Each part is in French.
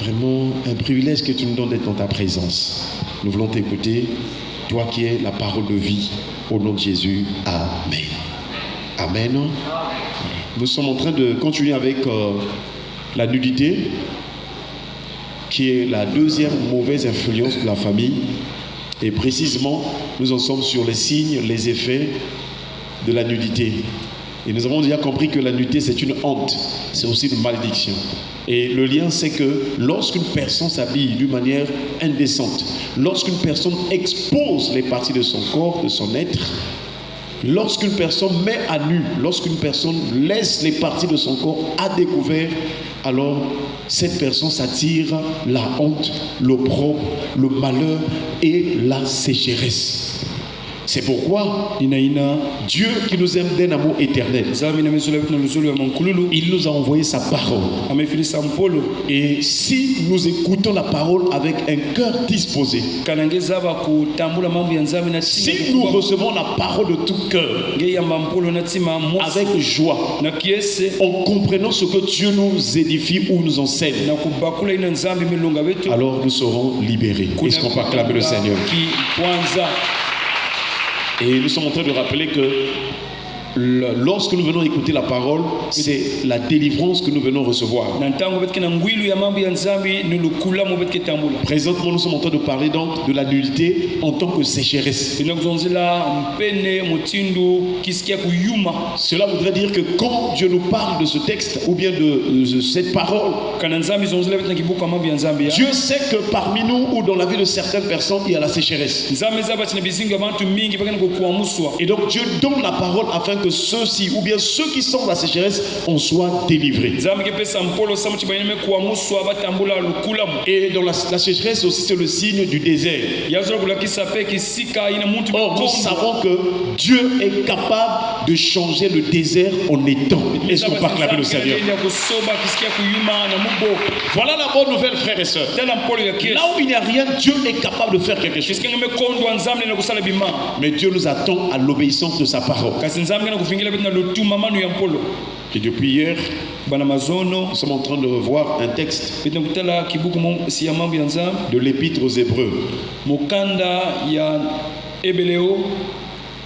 Vraiment un privilège que tu nous donnes d'être dans ta présence. Nous voulons t'écouter, toi qui es la parole de vie. Au nom de Jésus, Amen. Amen. Nous sommes en train de continuer avec la nudité, qui est la deuxième mauvaise influence de la famille. Et précisément, nous en sommes sur les signes, les effets de la nudité. Et nous avons déjà compris que la nudité, c'est une honte, c'est aussi une malédiction. Et le lien, c'est que lorsqu'une personne s'habille d'une manière indécente, lorsqu'une personne expose les parties de son corps, de son être, lorsqu'une personne met à nu, lorsqu'une personne laisse les parties de son corps à découvert, alors cette personne s'attire la honte, l'opprobre, le malheur et la sécheresse. C'est pourquoi Dieu qui nous aime d'un amour éternel, il nous a envoyé sa parole. Et si nous écoutons la parole avec un cœur disposé, si nous recevons la parole de tout cœur, avec joie, en comprenant ce que Dieu nous édifie ou nous enseigne, alors nous serons libérés. Est-ce qu'on peut acclamer le Seigneur? Et nous sommes en train de rappeler que lorsque nous venons écouter la parole, c'est la délivrance que nous venons recevoir. Présentement, nous sommes en train de parler donc de la nudité en tant que sécheresse. Cela voudrait dire que quand Dieu nous parle de ce texte ou bien de cette parole, Dieu sait que parmi nous ou dans la vie de certaines personnes, il y a la sécheresse. Et donc Dieu donne la parole afin que ceux-ci ou bien ceux qui sont dans la sécheresse en soient délivrés. Et dans la sécheresse aussi, c'est le signe du désert. Or nous savons que Dieu est capable de changer le désert en étang. Est-ce qu'on peut acclamer le Seigneur? Voilà la bonne nouvelle, frères et sœurs. Là où il n'y a rien, Dieu est capable de faire quelque chose. Mais Dieu nous attend à l'obéissance de sa parole. Et depuis hier, nous sommes en train de revoir un texte de l'Épître aux Hébreux.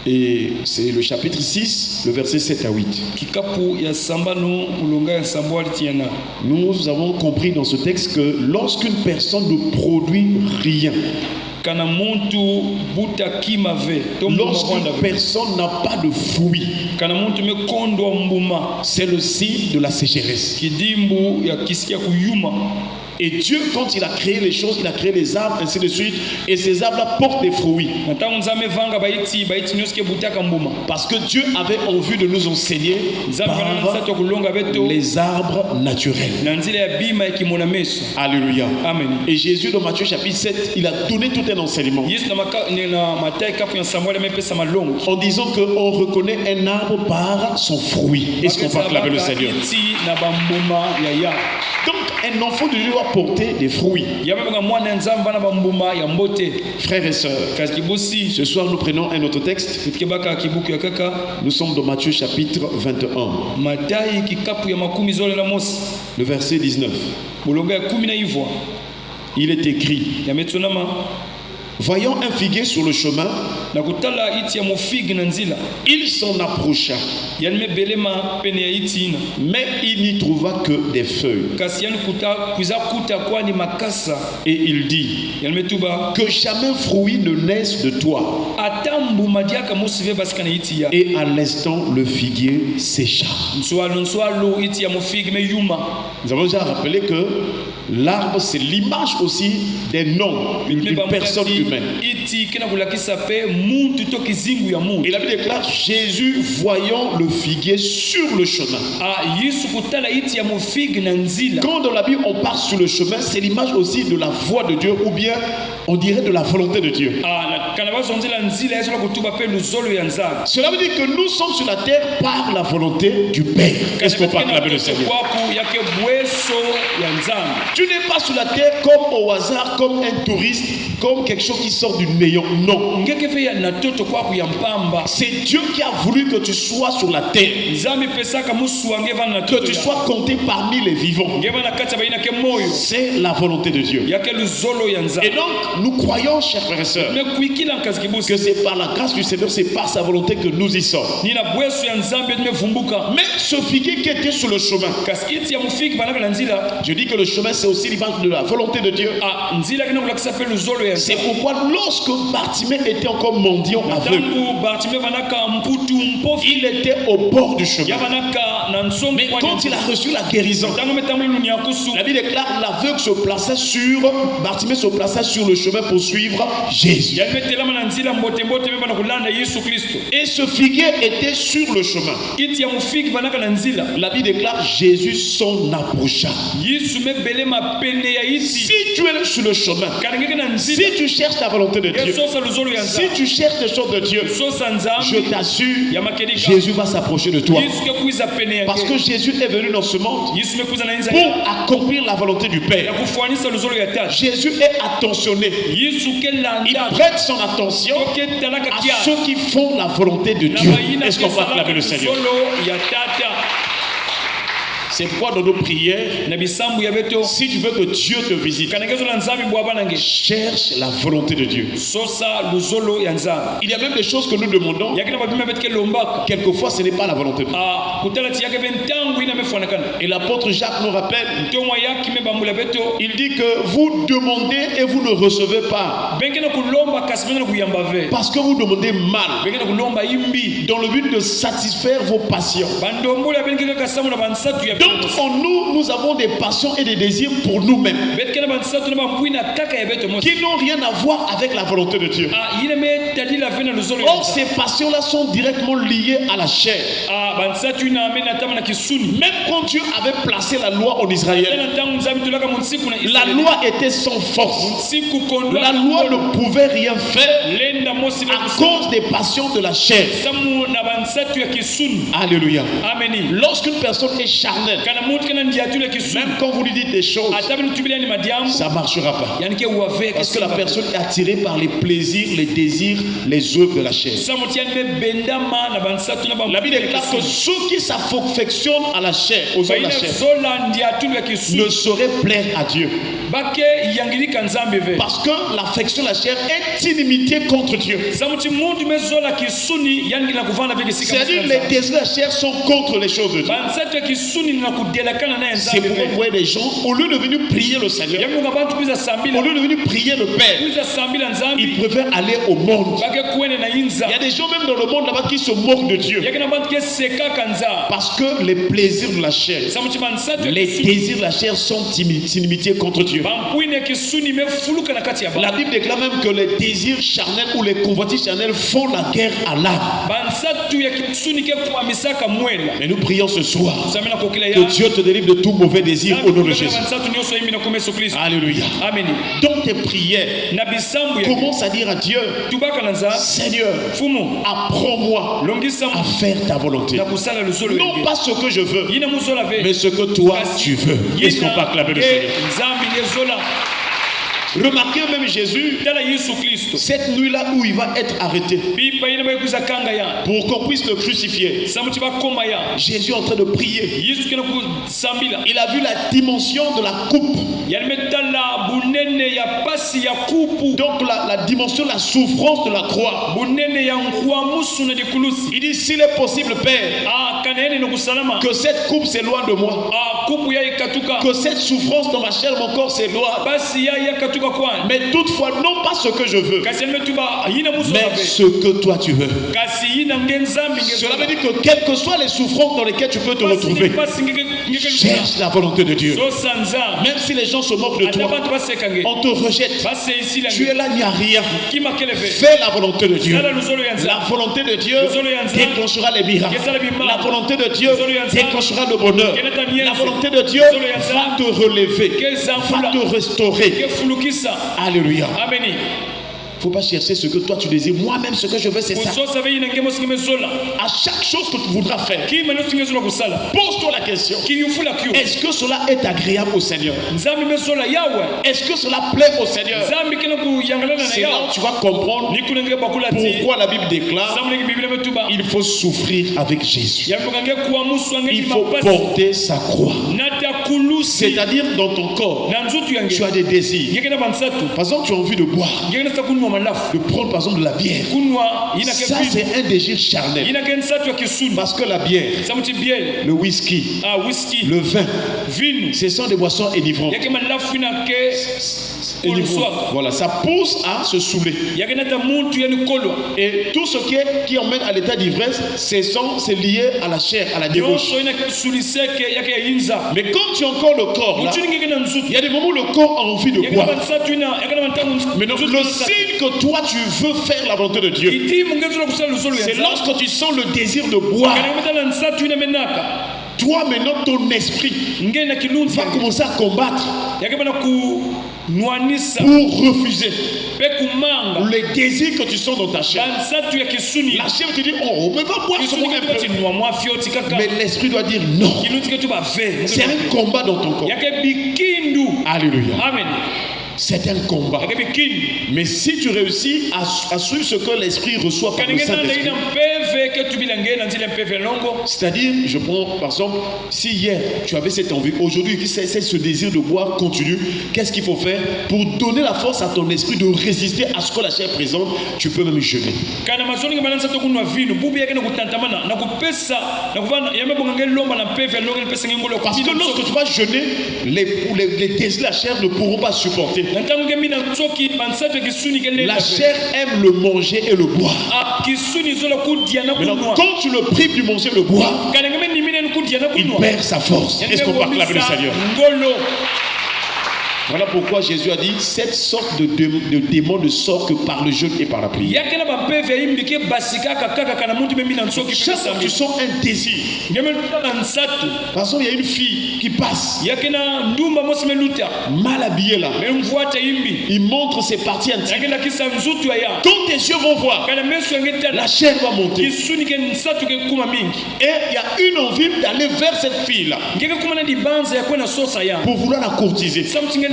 Et c'est le chapitre 6, le verset 7 à 8. Nous avons compris dans ce texte que lorsqu'une personne ne produit rien, lorsqu'une personne n'a pas de fruit, c'est le signe de la sécheresse. Et Dieu, quand il a créé les choses, il a créé les arbres, ainsi de suite, et ces arbres-là portent des fruits. Parce que Dieu avait envie de nous enseigner par les arbres naturels. Alléluia. Amen. Et Jésus, dans Matthieu chapitre 7, il a donné tout un enseignement en disant qu'on reconnaît un arbre par son fruit. Est-ce qu'on peut acclamer le Seigneur? Donc, un enfant de Dieu doit porter des fruits. Frères et sœurs, ce soir nous prenons un autre texte. Nous sommes dans Matthieu chapitre 21. Le verset 19. Il est écrit: voyant un figuier sur le chemin, il s'en approcha, mais il n'y trouva que des feuilles. Et il dit: que jamais fruit ne naisse de toi. Et à l'instant, le figuier sécha. Nous avons déjà rappelé que l'arbre, c'est l'image aussi des noms d'une personne humaine. Et la Bible déclare: Jésus voyant le figuier sur le chemin. Quand dans la Bible on part sur le chemin, c'est l'image aussi de la voix de Dieu, ou bien on dirait de la volonté de Dieu. Cela veut dire que nous sommes sur la terre par la volonté du Père. Est-ce qu'on peut acclamer le Seigneur? Tu n'es pas sur la terre comme au hasard, comme un touriste, comme quelque chose qui sort du néant. Non. C'est Dieu qui a voulu que tu sois sur la terre. Que tu sois compté parmi les vivants. C'est la volonté de Dieu. Et donc, nous croyons, chers frères et sœurs, que c'est par la grâce du Seigneur, c'est par sa volonté que nous y sommes. Mais ce figuier qui était sur le chemin, je dis que le chemin, c'est aussi l'image de la volonté de Dieu. C'est pourquoi lorsque Bartimée était encore mendiant aveugle, il était au bord du chemin. Mais quand il a reçu la guérison, la Bible déclare l'aveugle se plaçait sur, Bartimée se plaçait sur le chemin pour suivre Jésus. Et ce figuier était sur le chemin. La Bible déclare Jésus s'en approcha. Si tu es sur le chemin, si tu cherches la volonté de Dieu, si tu cherches les choses de Dieu, je t'assure, Jésus va s'approcher de toi. Parce que Jésus est venu dans ce monde pour accomplir la volonté du Père. Jésus est attentionné. Il prête son attention à ceux qui font la volonté de Dieu. Est-ce qu'on va acclamer le Seigneur? C'est pourquoi dans nos prières, si tu veux que Dieu te visite, cherche la volonté de Dieu. Il y a même des choses que nous demandons. Quelquefois, ce n'est pas la volonté de Dieu. Et l'apôtre Jacques nous rappelle, il dit que vous demandez et vous ne recevez pas. Parce que vous demandez mal, dans le but de satisfaire vos passions. Donc en nous, nous avons des passions et des désirs pour nous-mêmes qui n'ont rien à voir avec la volonté de Dieu. Or, ces passions-là sont directement liées à la chair. Même quand Dieu avait placé la loi en Israël, la loi était sans force. La loi ne pouvait rien faire à cause des passions de la chair. Alléluia. Lorsqu'une personne est charnelle, même quand vous lui dites des choses, ça ne marchera pas. Parce que la personne est attirée par les plaisirs, les désirs, les œuvres de la chair. La Bible déclare que ceux qui s'affectionnent à la chair, aux œuvres de la chair, ne sauraient plaire à Dieu. Parce que l'affection de la chair est inimitié contre Dieu. C'est-à-dire les désirs de la chair sont contre les choses de Dieu. C'est pourquoi vous voyez des gens, au lieu de venir prier le Seigneur, au lieu de venir prier le Père, ils préfèrent aller au monde. Il y a des gens même dans le monde là-bas qui se moquent de Dieu. Parce que les plaisirs de la chair, les désirs de la chair sont inimitiés contre Dieu. La Bible déclare même que les désirs charnels ou les convoitises charnelles font la guerre à l'âme. Mais nous prions ce soir que Dieu te délivre de tout mauvais désir au nom de Jésus. Alléluia. Dans tes prières, commence à dire à Dieu, Seigneur, apprends-moi à faire ta volonté. Non pas ce que je veux, mais ce que toi tu veux. Est-ce qu'on peut acclamer le Seigneur? Remarquez même Jésus, cette nuit-là où il va être arrêté, pour qu'on puisse le crucifier. Jésus est en train de prier. Il a vu la dimension de la coupe. Donc la dimension, la souffrance de la croix. Il dit, s'il est possible, Père, que cette coupe s'éloigne de moi. Que cette souffrance dans ma chair, mon corps s'éloigne. Mais toutefois, non pas ce que je veux, mais ce que toi tu veux. Cela veut dire que quelles que soient les souffrances dans lesquelles tu peux te retrouver, cherche la volonté de Dieu. Même si les gens se moquent de toi, on te rejette, tu es là, il n'y a rien. Fais la volonté de Dieu. La volonté de Dieu déclenchera les miracles. La volonté de Dieu déclenchera le bonheur. La volonté de Dieu va te relever, va te restaurer. Alléluia. faut pas chercher ce que toi tu désires. Moi-même, ce que je veux, c'est ça. À chaque chose que tu voudras faire, pose-toi la question. Est-ce que cela est agréable au Seigneur? Est-ce que cela plaît au Seigneur? C'est là où tu vas comprendre pourquoi la Bible déclare il faut souffrir avec Jésus. Il faut porter sa croix. C'est-à-dire dans ton corps, tu as des désirs. Par exemple, tu as envie de boire, de prendre par exemple de la bière. Ça, c'est un désir charnel. Parce que la bière, le whisky, le vin, ce sont des boissons énivrantes. Voilà, ça pousse à se saouler. Et tout ce qui emmène à l'état d'ivresse, c'est lié à la chair, à la débauche. Mais comme tu as encore le corps là, il y a des moments où le corps a envie de boire. Mais donc le signe que toi tu veux faire la volonté de Dieu, c'est lorsque tu sens le désir de boire. Toi maintenant ton esprit va commencer à combattre pour refuser les désirs que tu sens dans ta chair. La chair te dit oh mais va boire seulement un peu. Mais l'esprit doit dire non. C'est un combat dans ton corps. Alléluia. Amen. C'est un combat. Mais si tu réussis à suivre ce que l'esprit reçoit par le Saint-Esprit, c'est-à-dire, je prends par exemple, si hier tu avais cette envie, aujourd'hui c'est ce désir de boire continue, qu'est-ce qu'il faut faire pour donner la force à ton esprit de résister à ce que la chair présente? Tu peux même jeûner. Parce que lorsque tu vas jeûner, les désirs de la chair ne pourront pas supporter. La chair aime le manger et le boire. Maintenant, quand tu le prives du manger et le boire, il perd sa force. Est-ce qu'on peut acclamer le Seigneur? Voilà pourquoi Jésus a dit cette sorte de démon ne sort que par le jeûne et par la prière. Chaque fois que tu sens un désir, par exemple, il y a une fille qui passe, mal habillée là, il montre ses parties intimes. Quand tes yeux vont voir, la chair va monter. Et il y a une envie d'aller vers cette fille là pour vouloir la courtiser.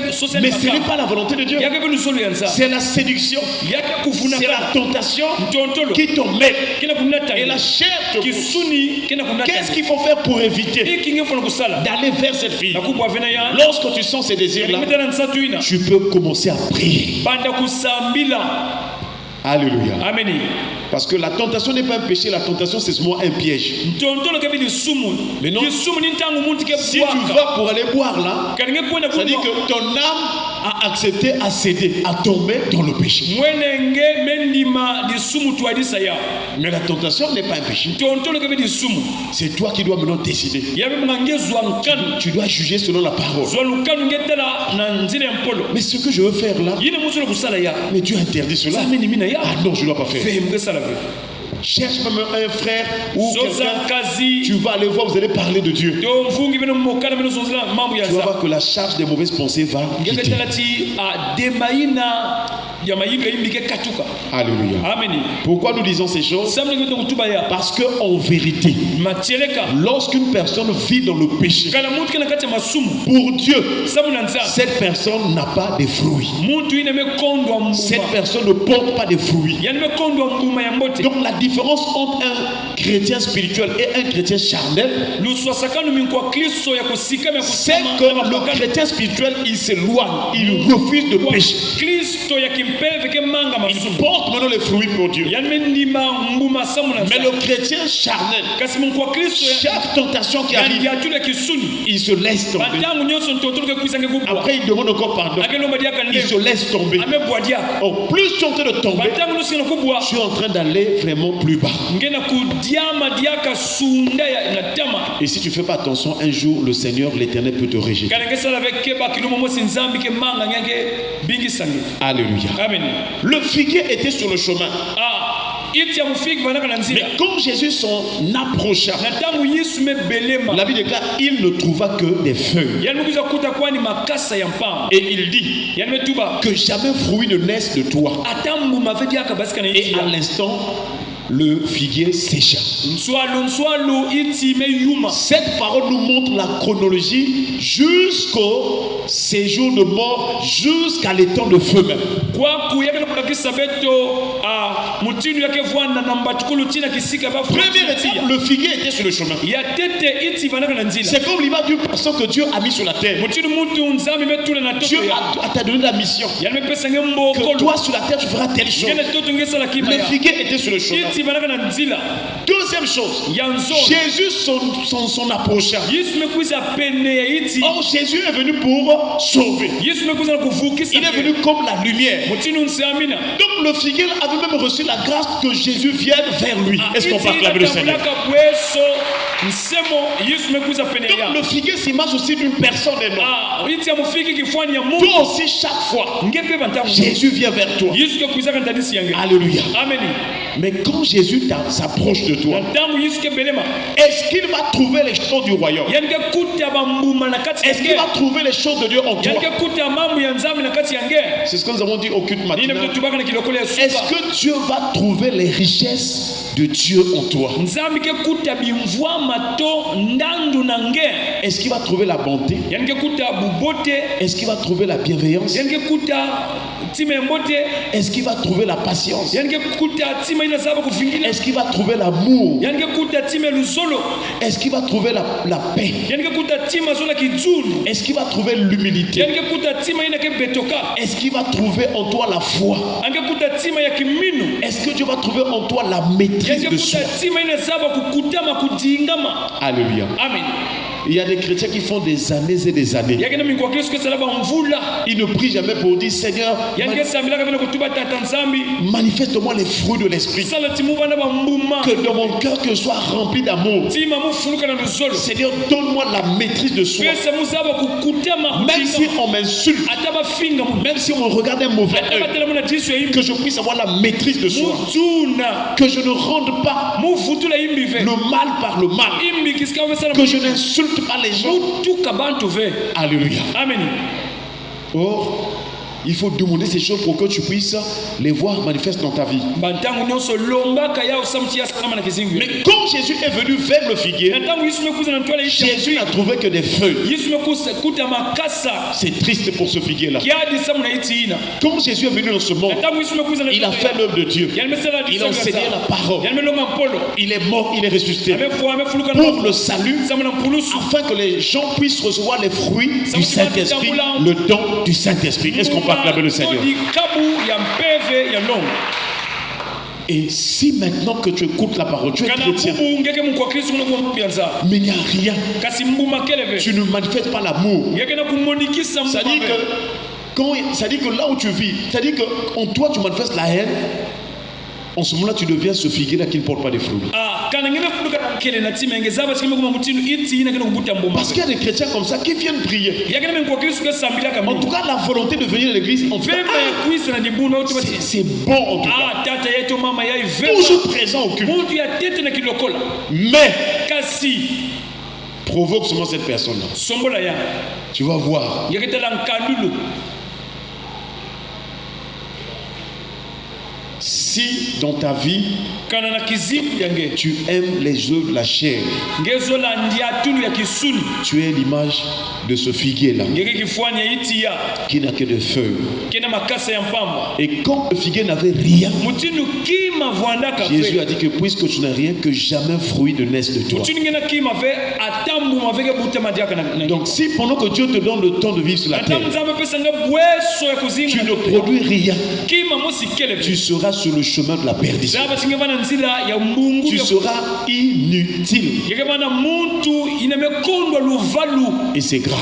Mais ce n'est pas la volonté de Dieu. C'est la séduction. C'est la tentation qui t'emmène. Et la chair te pousse. Qu'est-ce qu'il faut faire pour éviter d'aller vers cette fille? Lorsque tu sens ces désirs-là, tu peux commencer à prier. Alléluia. Amen. Parce que la tentation n'est pas un péché, la tentation c'est seulement un piège. Mais non, si tu vas pour aller boire là, ça dit que ton âme a accepté à céder, à tomber dans le péché. Mais la tentation n'est pas un péché. C'est toi qui dois maintenant décider. Tu dois juger selon la parole. Mais ce que je veux faire là, mais Dieu interdit cela. Ah non, je ne dois pas faire. Cherche même un frère ou quelqu'un, tu vas aller voir, vous allez parler de Dieu. Tu vas voir que la charge des mauvaises pensées va quitter. Alléluia. Amen. Pourquoi nous disons ces choses? Parce que en vérité, lorsqu'une personne vit dans le péché, pour Dieu, cette personne n'a pas de fruits. Cette personne ne porte pas de fruits. Donc la différence entre un chrétien spirituel et un chrétien charnel, c'est que le chrétien spirituel, il s'éloigne, il refuse de pécher. Il porte maintenant les fruits pour Dieu. Mais le chrétien charnel, chaque tentation qui arrive, il se laisse tomber. Après il demande encore pardon. Il se laisse tomber. Oh, plus tu es en train de tomber, tu es en train d'aller vraiment plus bas. Et si tu ne fais pas attention, un jour le Seigneur, l'Éternel peut te rejeter. Alléluia. Amen. Le figuier était sur le chemin. Mais quand Jésus s'en approcha, la Bible déclare il ne trouva que des feuilles. Et il dit que jamais fruit ne naisse de toi. Et à l'instant, le figuier sécha. Cette parole nous montre la chronologie jusqu'au séjour de mort, jusqu'à l'étang de feu même. Première étape, le figuier était sur le chemin. C'est comme l'image d'une personne que Dieu a mis sur la terre. Dieu t'a donné la mission que toi sur la terre tu feras telle chose. Le figuier était sur le chemin. Deuxième chose, Jésus s'en approcha. Or Jésus est venu pour sauver. Il est venu comme la lumière. Donc le figuier avait même reçu la grâce que Jésus vienne vers lui. Est-ce qu'on peut acclamer le Seigneur? Donc le figuier s'image aussi d'une personne énorme. Toi aussi chaque fois Jésus vient vers toi. Alléluia. Amen. Mais quand Jésus s'approche de toi, est-ce qu'il va trouver les choses du royaume? Est-ce qu'il va trouver les choses de Dieu en toi? C'est ce que nous avons dit au culte matin. Est-ce que Dieu va trouver les richesses de Dieu en toi? Est-ce qu'il va trouver la bonté? Est-ce qu'il va trouver la bienveillance? Est-ce qu'il va trouver la patience? Est-ce qu'il va trouver l'amour? Est-ce qu'il va trouver la paix? Est-ce qu'il va trouver l'humilité? Est-ce qu'il va trouver en toi la foi? Est-ce que Dieu va trouver en toi la maîtrise de soi? Alléluia. Amen. Il y a des chrétiens qui font des années et des années. Ils ne prient jamais pour dire Seigneur, manifeste-moi les fruits de l'esprit. Que dans mon cœur que soit rempli d'amour. Seigneur, donne-moi la maîtrise de soi. Même si on m'insulte, même si on me regarde un mauvais œil, que je puisse avoir la maîtrise de soi. Que je ne rende pas le mal par le mal. Que je n'insulte pas les gens. Alléluia. Amen. Or, il faut demander ces choses pour que tu puisses les voir manifestes dans ta vie. Mais quand Jésus est venu vers le figuier, Jésus n'a trouvé que des feuilles. C'est triste pour ce figuier-là. Quand Jésus est venu dans ce monde, il a fait l'œuvre de Dieu. Il a enseigné la parole. Il est mort, il est ressuscité pour le salut, afin que les gens puissent recevoir les fruits du Saint-Esprit, le don du Saint-Esprit. Est-ce qu'on peut acclamer le Seigneur? Et si maintenant que tu écoutes la parole, tu es chrétien, mais il n'y a rien, tu ne manifestes pas l'amour, c'est-à-dire que là où tu vis, c'est-à-dire qu'en toi tu manifestes la haine, en ce moment-là tu deviens ce figuier-là qui ne porte pas de fruits. Parce qu'il y a des chrétiens comme ça qui viennent prier. En tout cas, la volonté de venir à l'église, c'est bon en tout cas. Toujours présent au culte. Mais provoque seulement cette personne-là. Tu vas voir. Si dans ta vie tu aimes les œuvres de la chair, tu es l'image de ce figuier-là qui n'a que des feuilles. Et quand le figuier n'avait rien, Jésus a dit que puisque tu n'as rien, que jamais fruit ne naisse de toi. Donc si pendant que Dieu te donne le temps de vivre sur la terre, tu ne produis rien, tu seras sur le chemin de la perdition. Tu seras inutile. Et c'est grave.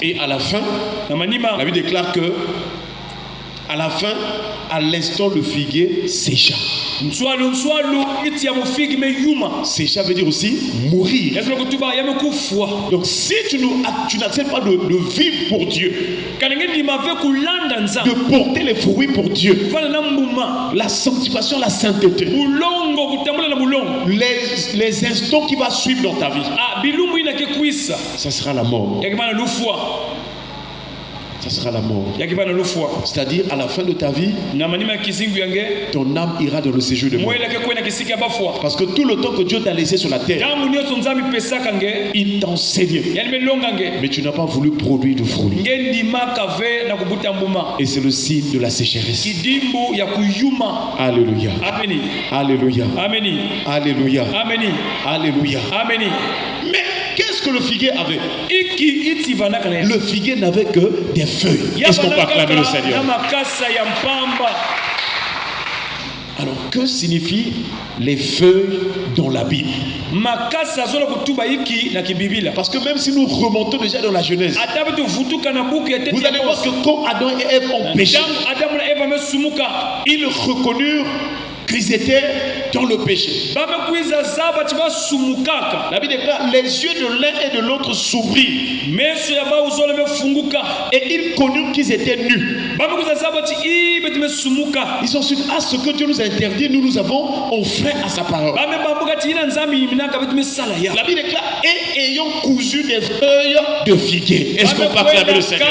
Et à la fin, la Bible déclare que À la fin, à l'instant, le figuier sécha. Sécha veut dire aussi mourir. Donc si tu n'acceptes pas de vivre pour Dieu, de porter les fruits pour Dieu, la sanctification, la sainteté, les instants qui vont suivre dans ta vie, ça sera la mort. Ça sera la mort. C'est-à-dire, à la fin de ta vie, ton âme ira dans le séjour de mort. Parce que tout le temps que Dieu t'a laissé sur la terre, il t'enseigne. Mais tu n'as pas voulu produire de fruits. Et c'est le signe de la sécheresse. Alléluia. Alléluia. Alléluia. Alléluia. Mais qu'est-ce que le figuier avait? Le figuier n'avait que des feuilles. Est-ce qu'on peut acclamer le Seigneur? Alors, que signifient les feuilles dans la Bible? Parce que même si nous remontons déjà dans la Genèse, vous allez voir que quand Adam et Ève ont péché, ils reconnurent qu'ils étaient dans le péché. La Bible déclare les yeux de l'un et de l'autre s'ouvrirent et ils connurent qu'ils étaient nus. Ils ont su à ce que Dieu nous a interdit, nous avons enfreint à sa parole. La Bible déclare et ayant cousu des feuilles de figuier. Est-ce qu'on peut acclamer le Seigneur?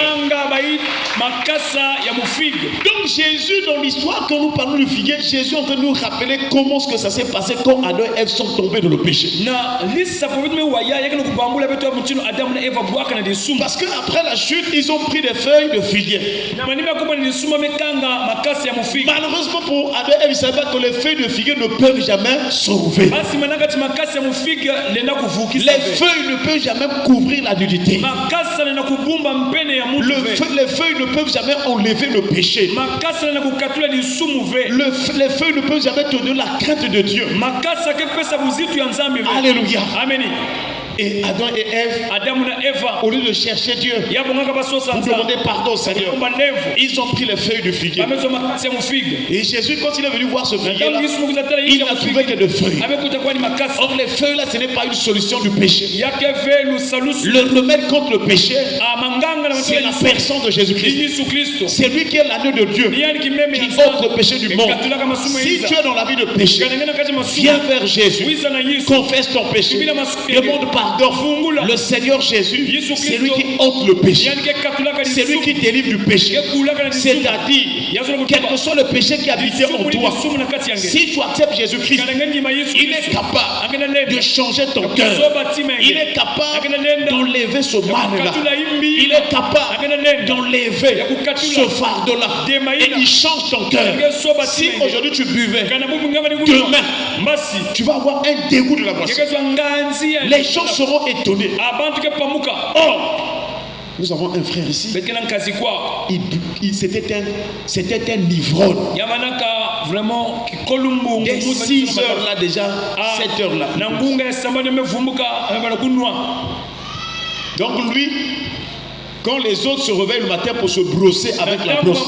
Donc Jésus, dans l'histoire, quand nous parlons du figuier, Jésus est en train de nous rappeler comment est-ce que ça s'est passé quand Adam et Ève sont tombés dans le péché. Parce qu'après la chute, ils ont pris des feuilles de figuier. Malheureusement pour Adam et Ève, ils ne savaient pas que les feuilles de figuier ne peuvent jamais sauver. Les feuilles ne peuvent jamais couvrir la nudité. Les feuilles ne peuvent jamais enlever le péché. Les feuilles ne peuvent jamais te donner la crainte de Dieu. Alléluia. Amen. Et Adam et Ève, au lieu de chercher Dieu, vous demandez pardon au Seigneur, ils ont pris les feuilles de figuier. Et Jésus, quand il est venu voir ce figuier-là, il n'a trouvé que de feuilles. Or, les feuilles-là, ce n'est pas une solution du péché. Le remède contre le péché, c'est la personne de Jésus-Christ. C'est lui qui est l'agneau de Dieu, qui ôte le péché du monde. Si tu es dans la vie de péché, viens vers Jésus, confesse ton péché, demande pardon. Le Seigneur Jésus, c'est lui qui ôte le péché. C'est lui qui délivre du péché. C'est-à-dire, quel que soit le péché qui habite en toi, si tu acceptes Jésus-Christ, il est capable de changer ton cœur. Il est capable d'enlever ce mal-là. Il est capable d'enlever ce fardeau-là. Et il change ton cœur. Si aujourd'hui tu buvais, demain, tu vas avoir un dégoût de la boisson. Les gens seront étonnés. Or, nous avons un frère ici. C'était un ivrogne. Dès 6 heures là déjà, 7 heures là. Donc lui, quand les autres se réveillent le matin pour se brosser avec la brosse,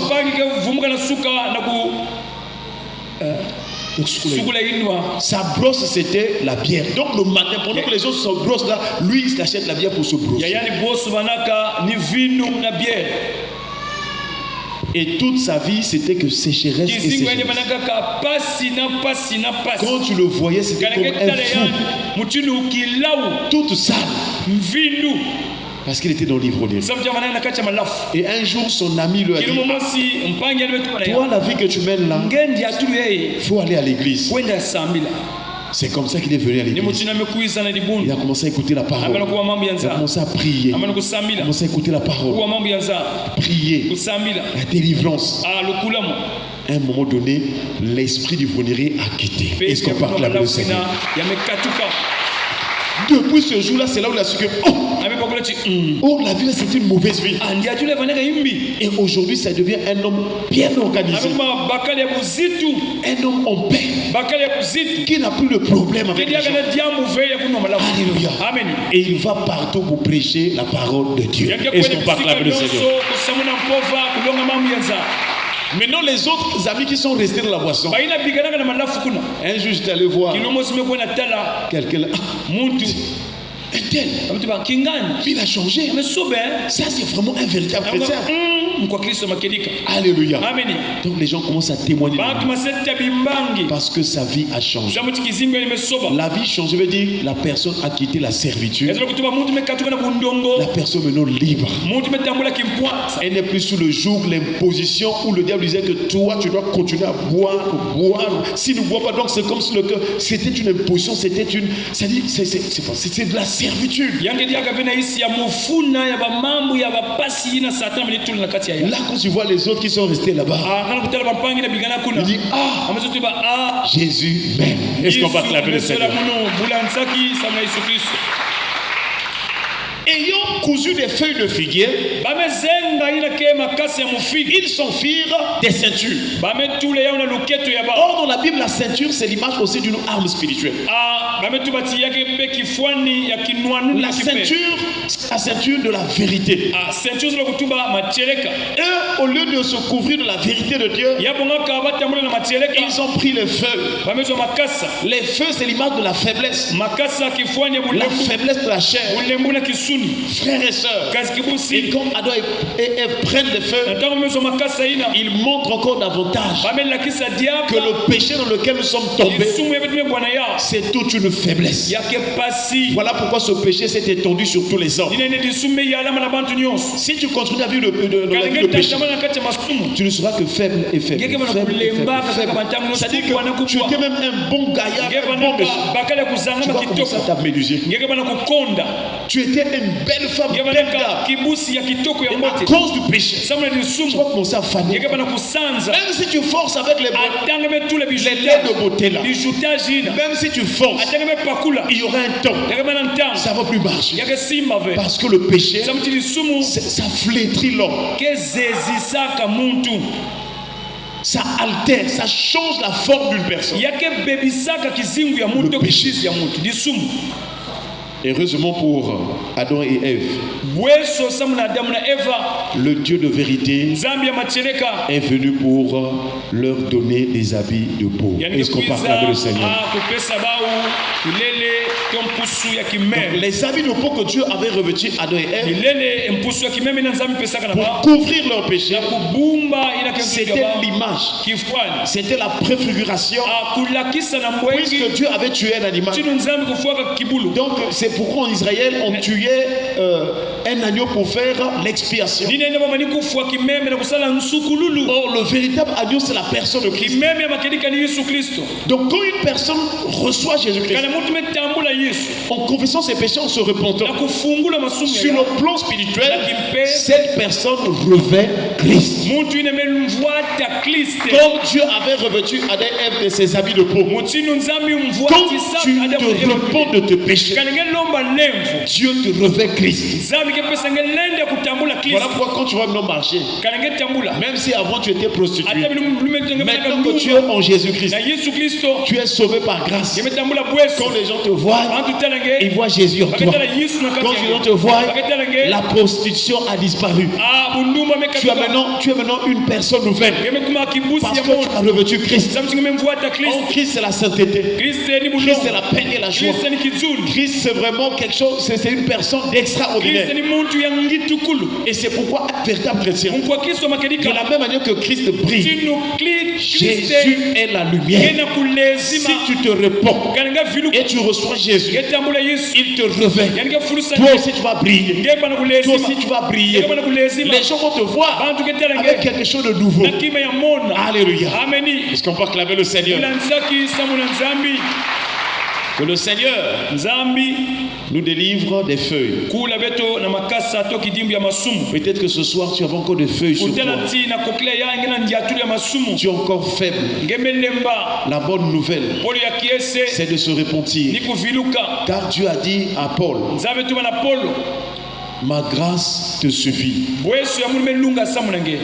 sa brosse c'était la bière. Donc le matin, pendant que les autres se brossent là, lui il s'achète la bière pour se brosser. Et toute sa vie c'était que sécheresse et sécheresse. Quand tu le voyais, c'était comme un fou, toute sale, parce qu'il était dans l'ivrogne. Et un jour son ami lui a dit, toi la vie que tu mènes là, il faut aller à l'église. C'est comme ça qu'il est venu à l'église. Il a commencé à écouter la parole. Il a commencé à prier. Il a commencé à écouter la parole. Prier. La délivrance. À un moment donné, l'esprit d'ivrognerie a quitté. Est-ce qu'on peut acclamer le Seigneur? Depuis ce jour-là, c'est là où il a su que la vie c'est une mauvaise vie. Et aujourd'hui, ça devient un homme bien organisé. Un homme en paix. Qui n'a plus de problème avec les gens. Alléluia. Amen. Et il va partout pour prêcher la parole de Dieu. Est-ce qu'on peut acclamer le Seigneur? Maintenant, les autres amis qui sont restés dans la boisson. Un jour, j'étais allé voir quelqu'un là. Un tel, il a changé. Ça, c'est vraiment un véritable chrétien. Alléluia. Donc les gens commencent à témoigner. Parce que sa vie a changé. La vie changée veut dire la personne a quitté la servitude. La personne maintenant libre. Elle n'est plus sous le joug, l'imposition où le diable disait que toi tu dois continuer à boire. Si ne bois pas, donc c'est comme si le cœur, c'était une imposition, c'était une. C'est de la servitude. Là, quand tu vois les autres qui sont restés là-bas, il dit Jésus m'aime. Est-ce qu'on va acclamer le Seigneur? Ayant cousu des feuilles de figuier, ils s'en firent des ceintures. Or, dans la Bible, la ceinture, c'est l'image aussi d'une arme spirituelle. La ceinture, c'est la ceinture de la vérité. Eux, au lieu de se couvrir de la vérité de Dieu, ils ont pris les feux. Les feux, c'est l'image de la faiblesse. La faiblesse de la chair. Frères et sœurs, et quand Adam et Ève prennent les feux, ils montrent encore davantage que le péché dans lequel nous sommes tombés, c'est toute une faiblesse. Voilà pourquoi ce péché s'est étendu sur tous les hommes. Si tu continues à vivre dans la vie de péché, tu ne seras que faible et faible. C'est-à-dire que tu étais même un bon gaillard, un bon monsieur. Tu vas commencer à t'améduser. Tu étais une belle femme, et à cause du péché, tu vas commencer à faner. Même si tu forces avec les laits de beauté là, même si tu forces, il y aura un temps, ça ne va plus marcher. Parce que le péché, ça flétrit l'homme. Ça altère, ça change la forme d'une personne. Le péché. Heureusement pour Adam et Ève, le Dieu de vérité est venu pour leur donner des habits de peau. Est-ce qu'on parle avec le Seigneur? Donc, les habits de peau que Dieu avait revêtus Adam et Ève pour couvrir leur péché, c'était l'image, c'était la préfiguration, puisque Dieu avait tué un animal. Donc c'est pourquoi en Israël on tuait un agneau pour faire l'expiation. Or le véritable agneau, c'est la personne de Christ. Donc quand une personne reçoit Jésus-Christ, en confessant ses péchés, en se repentant, sur le plan spirituel, cette personne revêt Christ. Comme Dieu avait revêtu Adam et Ève de ses habits de peau, quand tu te repens de tes péchés, Dieu te revêt Christ. Voilà pourquoi quand tu vas maintenant marcher, même si avant tu étais prostituée, maintenant que tu es en Jésus-Christ, tu es sauvé par grâce. Quand les gens te voient, ils voient Jésus en toi. Quand les gens te voient, la prostitution a disparu. Tu es maintenant une personne nouvelle. Parce que tu as revêtu Christ. En Christ, c'est la sainteté. Christ, c'est la paix et la joie. Christ, c'est vraiment quelque chose, c'est une personne extraordinaire. Et c'est pourquoi un véritable chrétien, de la même manière que Christ brille, Jésus est la lumière. Si tu te repens et tu reçois Jésus, il te revêt. Toi aussi tu vas briller. Toi aussi tu vas briller. Les gens vont te voir avec quelque chose de nouveau. Alléluia. Est-ce qu'on peut acclamer le Seigneur? Que le Seigneur nous délivre des feuilles. Peut-être que ce soir tu as encore des feuilles sur toi. Tu es encore faible. La bonne nouvelle, c'est de se repentir. Car Dieu a dit à Paul, Ma grâce te suffit.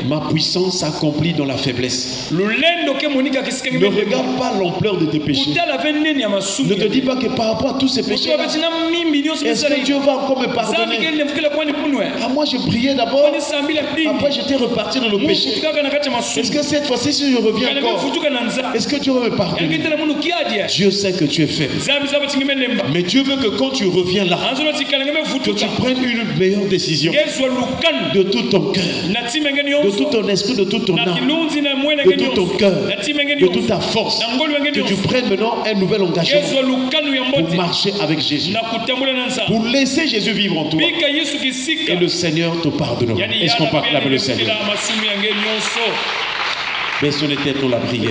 Ma puissance s'accomplit dans la faiblesse. Ne regarde pas l'ampleur de tes péchés. Ne te dis pas que par rapport à tous ces péchés, est-ce que Dieu va encore me pardonner? Ah, moi je priais d'abord, après j'étais reparti dans le péché. Est-ce que cette fois-ci, si je reviens encore, est-ce que Dieu va me pardonner? Dieu sait que tu es faible. Mais Dieu veut que quand tu reviens là, que tu prennes une meilleure décision de tout ton cœur, de tout ton esprit, de toute ton âme, de tout ton cœur, de toute ta force, que tu prennes maintenant un nouvel engagement pour marcher avec Jésus, pour laisser Jésus vivre en toi, et le Seigneur te pardonnera. Est-ce qu'on peut acclamer le Seigneur? Baissons les têtes pour la prière.